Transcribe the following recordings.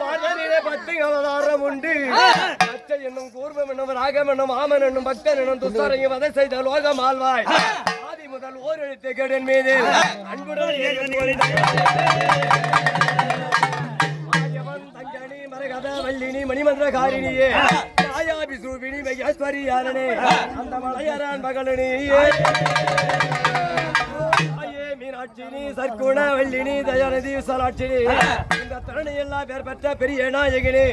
பார்வதியிலே 10 அவதாரம் உண்டு. பச்சை என்னும் கூர்மம் என்னும் ராகம் என்னும் ஆமன் என்னும் பக்தன் என்னும் துஷ்டரையும் வதை செய்த லோகம் ஆழ்வாய். ஆதி முதல் ஓர் எழுத்து கேடன் மீது அன்புடன் தங்கணி மரகத வல்லினி மணிமந்திரகாரிணியே மாயாபி சூபினி மையஸ்வரி யாரனே அந்த மலையரான் மகளினியே மீனாட்சினி சர்க்குண வல்லினி தயாநிதி விசாலாட்சினி இந்த தரணி எல்லாம் பேர் பெற்ற பெரிய நாயகினி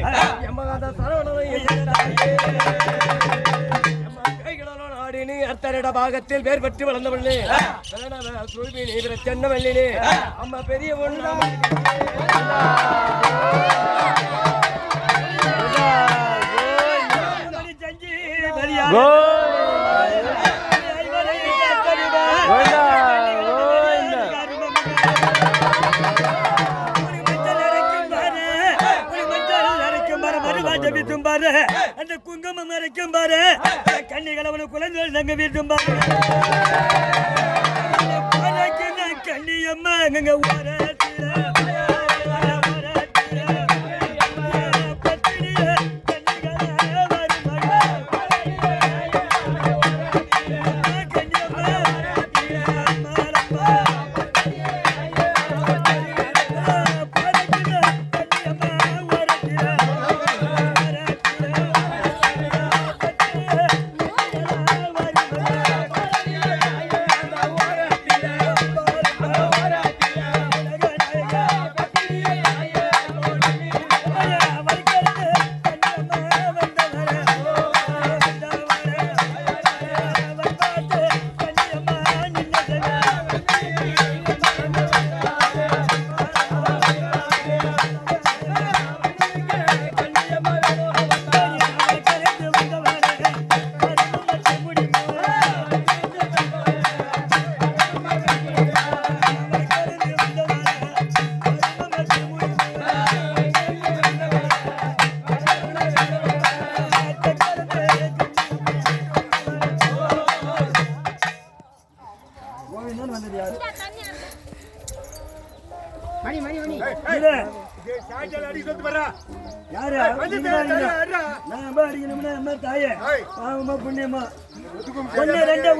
எம்மகாத சரவணனை நாடினி அர்த்தரிட பாகத்தில் பேர் பெற்று வளர்ந்தவள்ளி சென்ன வல்லினி அம்மா பெரிய ஒன்று அந்த குங்குமம் மறைக்கும் பாரு கண்ணிகள் அவனு குழந்தைகள் தங்க வீட்டும் பாரு கண்ணியம்மா அங்க தாயே பாவமா புண்ணியமா ஒன்னு ரெண்டு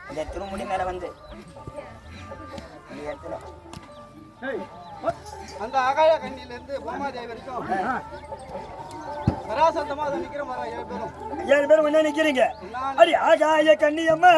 இந்த திருமுடி மேல வந்து அந்த ஆகாய கண்ணில இருந்து பூமாதேவி வரைக்கும் சராசந்தமா அதை நிக்கிற மாதிரி 7 பேரும் ஒண்ணா நிக்கிறீங்க. அடி ஆகாய கண்ணியம்மா